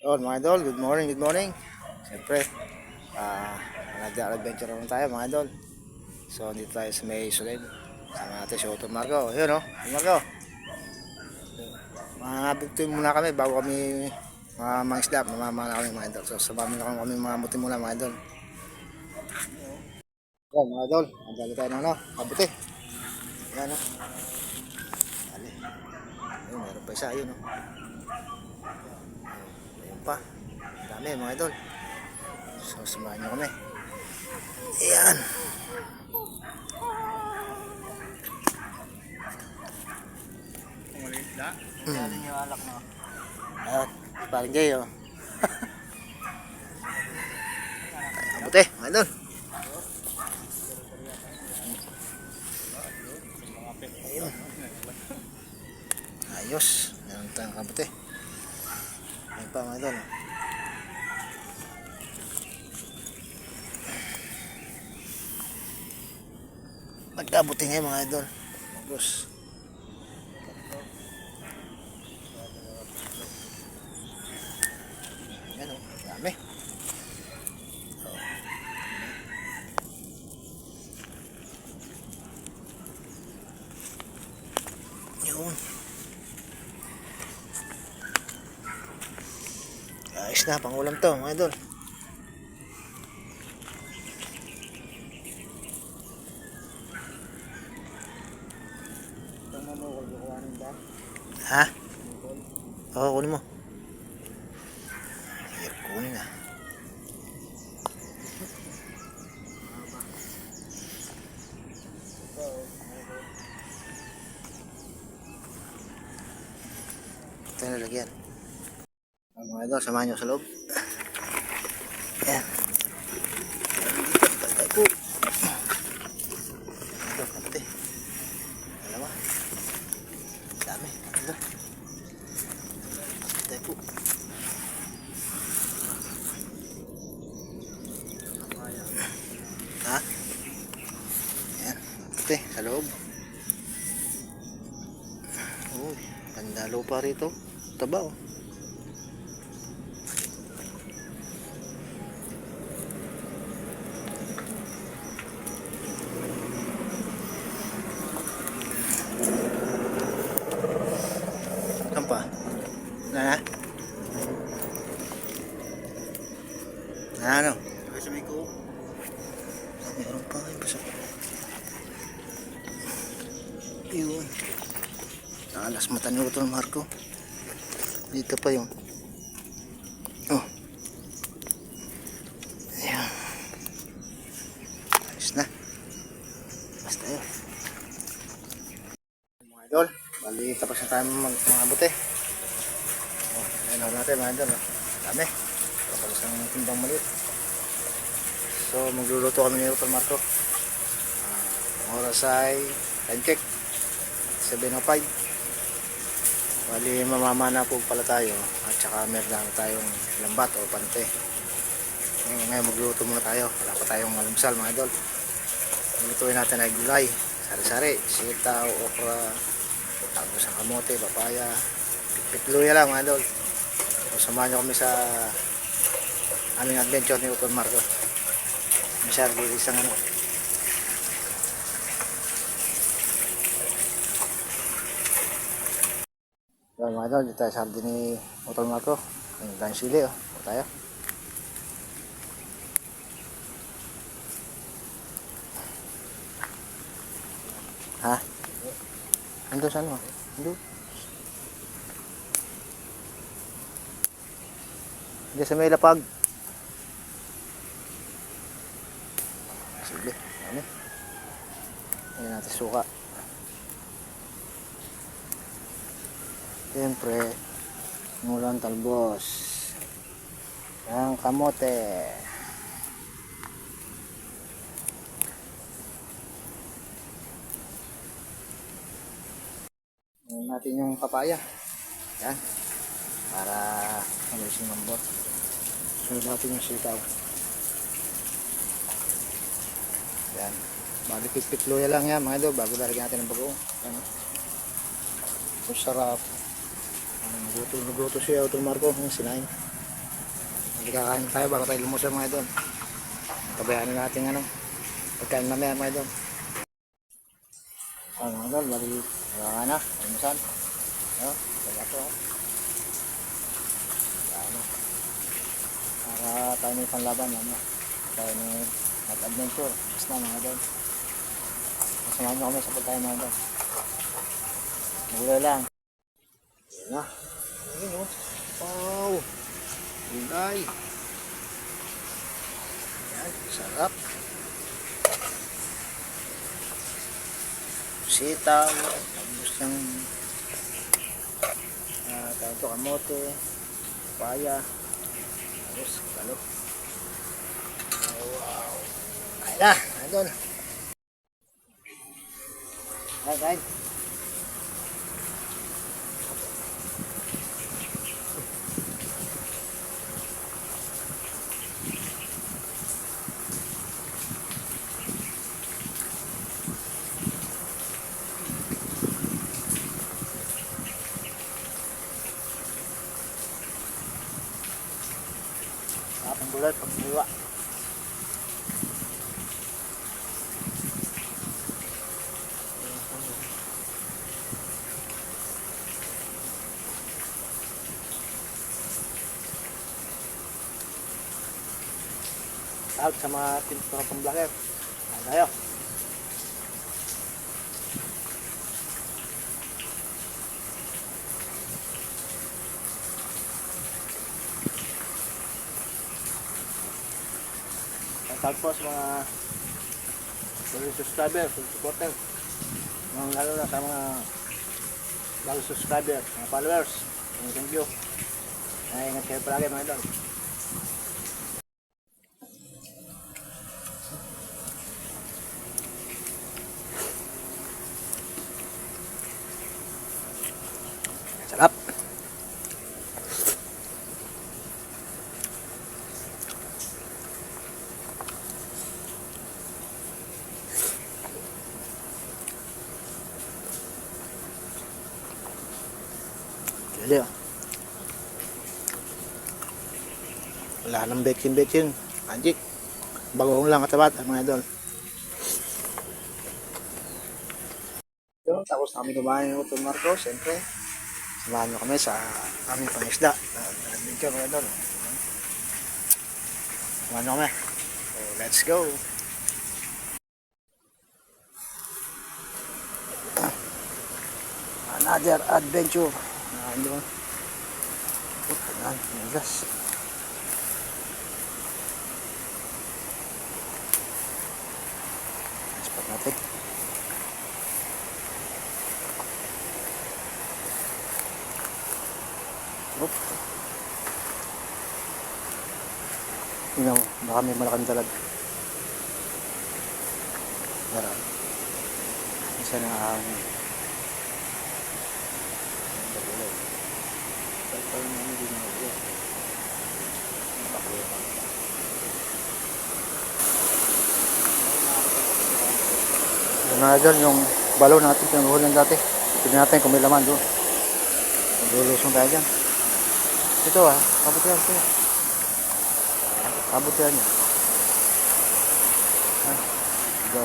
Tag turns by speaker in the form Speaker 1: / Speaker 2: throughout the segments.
Speaker 1: Yun mga idol, good morning, good morning. Siyempre, nag-adventure naman tayo mga idol. So, dito tayo sa may Suled. Sama natin si Otto Marco. Yun o, Marco. Mga muna kami bago kami mga isda. Mamamana kami mga idol. So, sabamin kami mga buti muna mga idol. Yun mga idol, nagdali tayo ng kabuti. Yan o. Dali. Ayun, meron pa isa, yun o. Ayun pa. Dami mga idol. So, samahan nyo kami. Ayan.
Speaker 2: Galing yung alak mo.
Speaker 1: At parang gay oh. Kabuti, mga idol. Ayun. Ayos. Meron tayong kabuti. Ayun pa mga idol. Nagkabuti ngayon mga idol. Agos. Yan o, dami. Yun. Ayos na, pangulam to mga idol. Ha? Oo, kunin mo. Sige, kunin na. Ito yung nalagyan. Mga idol, samahan nyo sa loob. Ayan. Bantay po. Ito, kapatid. Dalawa. Dami. Ito. Bantay po. Ha? Ayan. Kapatid, sa loob. Uy, ganda lupa rito. Taba oh. Pa na ano
Speaker 2: Sa may ko.
Speaker 1: meron pa kayo basta yun alas mata ni Otto Marco dito pa yun oh ayan ayos na basta yun mga idol bali tapos na tayo mga buti oh ayun natin mga idol oh. Dami tapos ang timbang maliit. So magluluto kami ni Otto Marco. Oras ay time check 7:05. Bali mamamana po pala tayo at saka meron na tayong lambat o pante. Ngayon magluluto muna tayo. Wala pa tayong almusal mga idol. Lutuin natin ay gulay, sari-sari, sitaw, okra, tapos ang kamote, papaya, pitluya lang mga idol. So samahan nyo kami sa aming adventure ni Otto Marco. Masyari isang ano. Yan mga idol, dito tayo sa hardin ni Otto Marco. Yung dahil sili oh. O tayo. Ha? Ando saan mo? Ando? Hindi sa may lapag. Sige, ano? Ayan natin suka. Siyempre, mulang talbos. Ang kamote. Ayan natin yung papaya. Yan. Para malusin ng bot. Sunod natin yung sitaw. Yan. Bali pitluya lang yan mga idol bago lalagyan natin ng bagoong. Yan. So sarap. Nagluto siya Otto Marco ng sinain. Hindi kakain tayo bago tayo lumusong mga idol. Tabayaan na natin ano. Pagkain mamaya mga idol. Mga idol, bali. Wala na. Almusal. Wala to. Ano. Para tayo may panlaban. Tayo may adventure. Basta mga idol. Masamahan nyo kami sa pagkain mga idol. Magulay lang. Ayan na. Ayan o. Wow. Gulay. Ayan. Sarap. Sitaw. Tapos ng tawag ito kamote. Papaya. Tapos kalo. Wow. Ayan na. Ayan doon. Ayan kain. Ang gulay pag buwa. Out sa mga tinutupang vlogger. Ayan tayo. Tawag po sa mga subscriber, supporter. Lalo na sa mga bago subscriber, mga followers. Thank you. Ingat kayo palagi mga idol. Sarap. Dali oh. Wala nang betchin. Magic. Bagong lang katapat mga idol. Tapos kami kumain ng Utong Marcos. Siyempre, samahan nyo kami sa aming pangisda. Adventure mga idol. Samahan nyo kami. So, let's go. Another adventure. Ano ba? Ayan, gas. Spot natin. Oop. Tingnan mo, baka may malaking dalag. Tara. Isa na ahangin. Yan na dyan yung balaw natin pinuhulan dati. Tignan natin kung may laman doon. Maglulusong tayo dyan. Ito kabutihan ito. Kabutihan niya. Ito.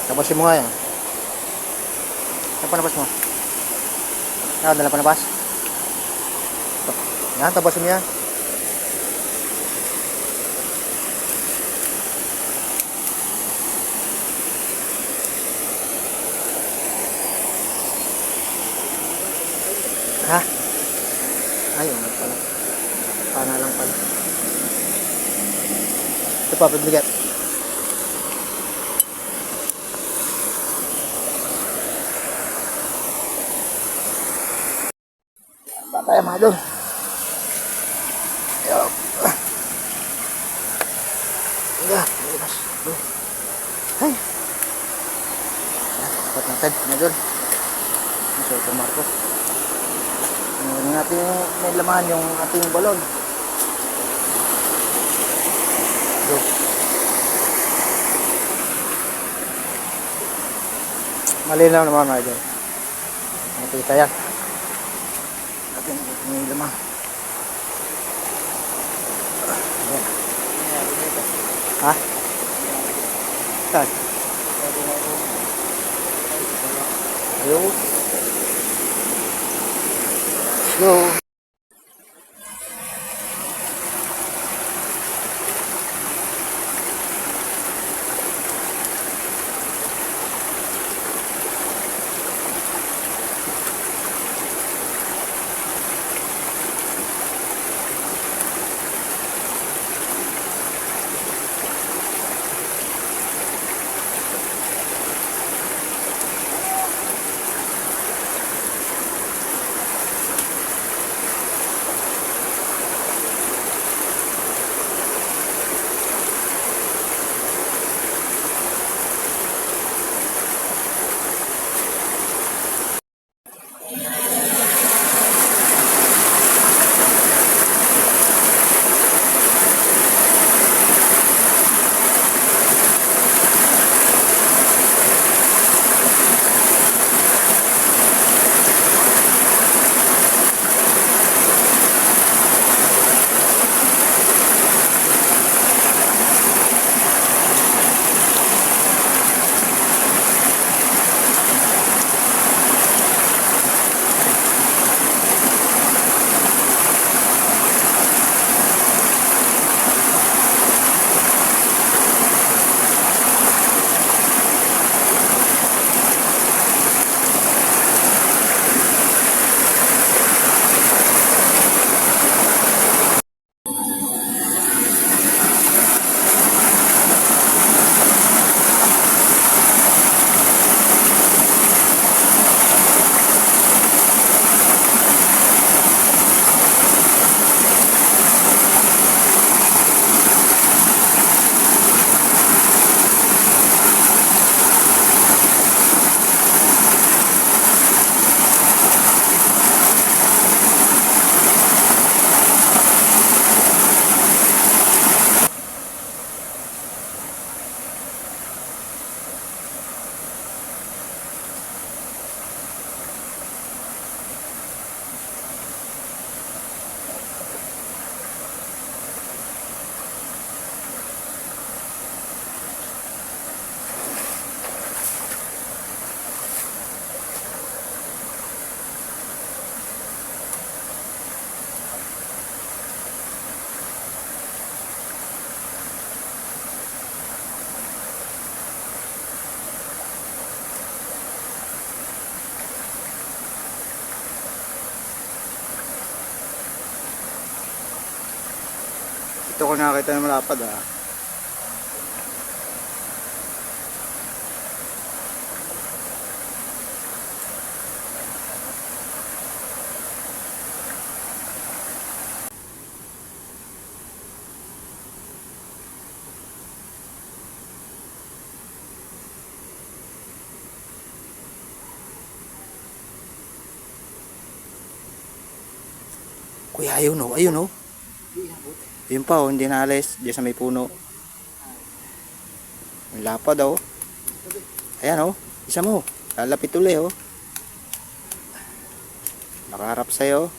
Speaker 1: Tapasin mo nga yan. Ano panapas mo? Dala panapas? Yan, tapasin mo yan. Ha? Ayaw nga pala. Pana lang pala. Ito pa, pabigat. Tayo mga doon. Yup. Bukas. Ay. Dapat natin mga doon. So, Marcos. Ngayon natin may laman yung ating balon. Go. Malinaw naman mga idol. Nakita yan. Atin yung lamang. Ayan. Ha? Saan? Ayun. Go. Ito ko nakakita ng malapad ah. Kuya, ayun oh, ayun oh. Yun pa oh, hindi naalis. Diyan sa may puno. May lapad oh. Ayan oh, isa mo. Lalapit ulit oh. Nakaharap sa'yo.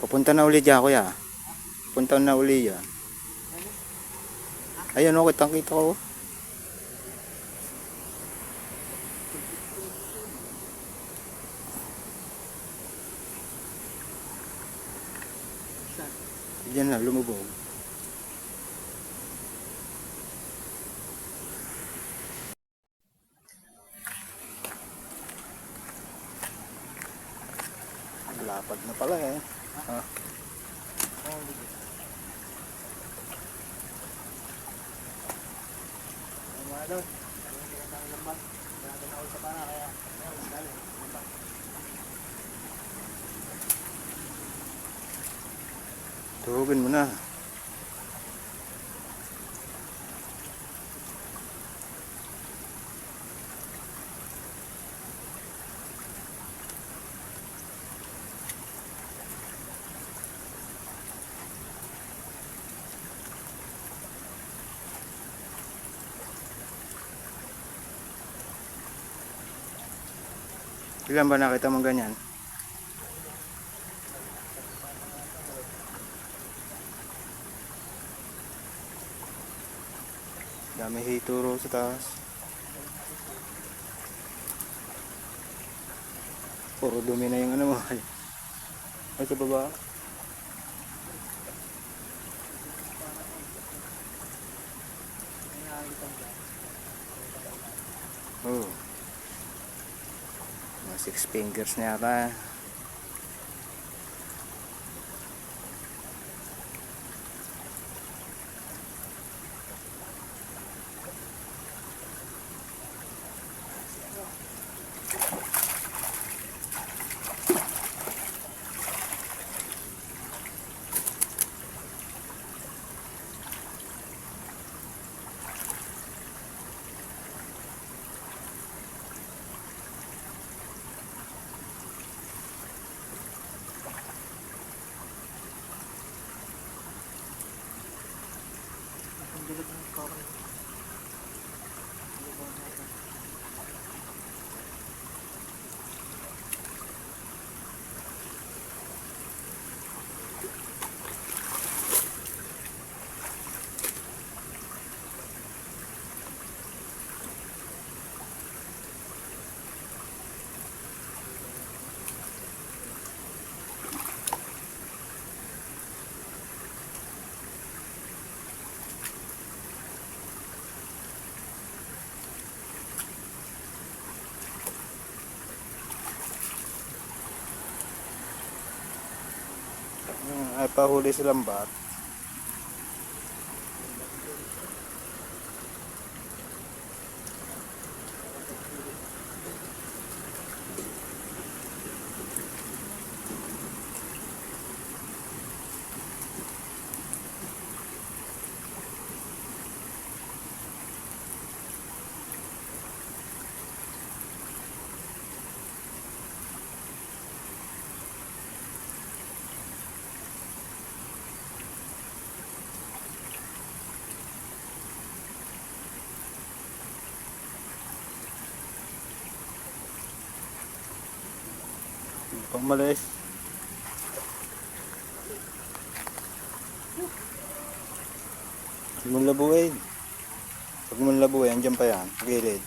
Speaker 1: Pupunta na uli dyan kuya. Pupunta na uli dyan. Ayun oh, kitang kita ko. Diyan na, lumubog. Lapad na pala eh. Ah. Tuhugin mo na. Ilan ba nakita mong ganyan? Dami hituro sa taas. Puro dumi na yung ano mo. Ay, sa baba. Oh. Mga 6 fingers na yata. Ay, pahuli silang bat. Pang malis. Huwag mong labuin. Huwag mong labuin. Andiyan pa yan. Gilid.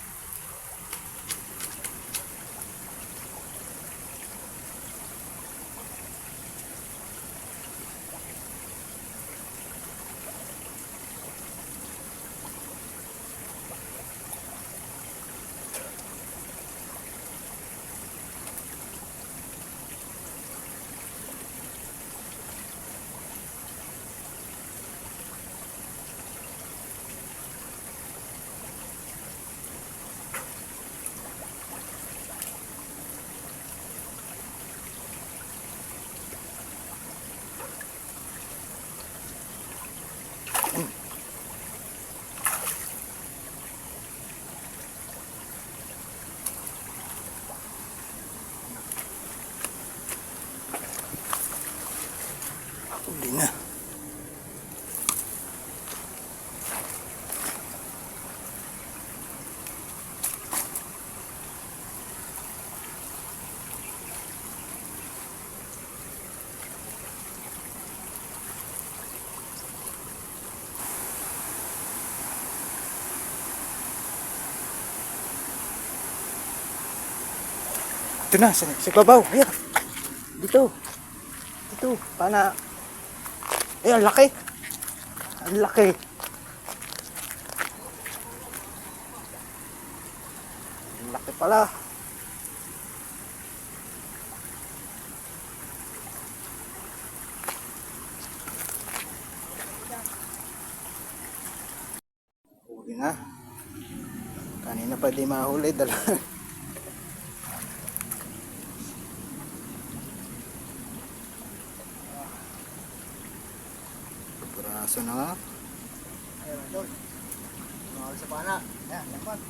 Speaker 1: Huli na. Ito na, sa babaw. Ayan. Dito. Dito. Pana. Ay, ang laki. Ang laki. Ang laki pala. Huli na. Kanina pa di mahuli. Dala. Peraso na nga.
Speaker 2: Ayun, doon. Mga sa pana. Ayan, lambat.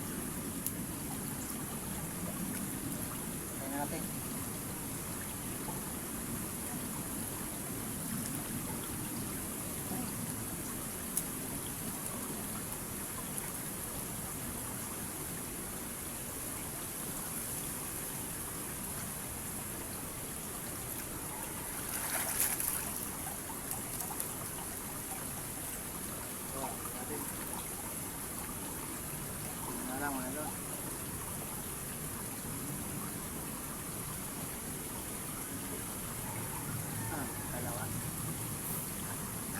Speaker 2: Ayan natin.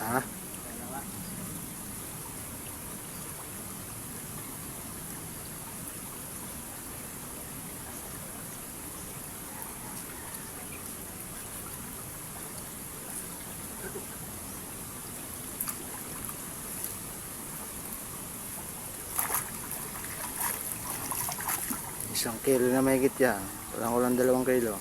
Speaker 1: Ha? Isang kilo na mahigit yan. Walang 2 kilo.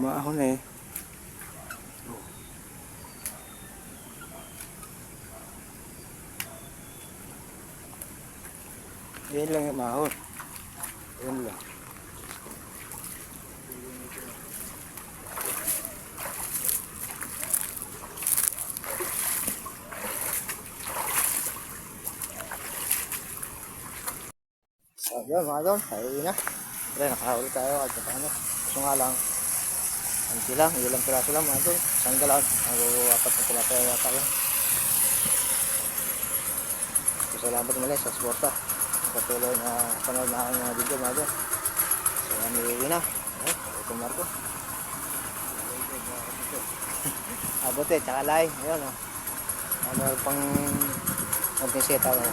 Speaker 1: Maahon eh. Yan lang yung maahon. Yan lang. So yun mga idol, ayun na. Pre, nakahuli tayo at saka ano. Gusto nga lang. Ang silang, ilang piraso lang mga idol. Isang galon. Ako 4 na tilapia yata yun. So salamat muli sa suporta. Patuloy na panood na aking mga video mga idol. So kami uwi na. Ito Marco. Abote, tsaka lay. Ayun o. Ano pang mag-set ako.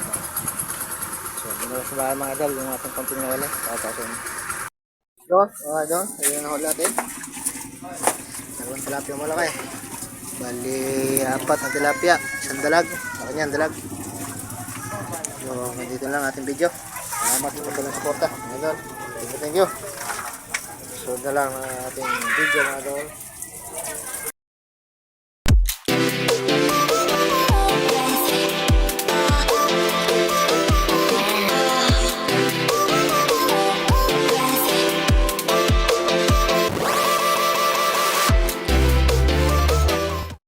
Speaker 1: So, binuwas sa bahay mga idol, yung ating konting nahuli. Tapos, yun, mga idol, ayun ang nahuli natin. Dalawang tilapia malaki. Bali, 4 na tilapia, isang dalag. Baka niyan, dalag. So, nandito lang ating video. Salamat sa patulang suporta, mga idol. Thank you. So, na lang ang ating video mga idol.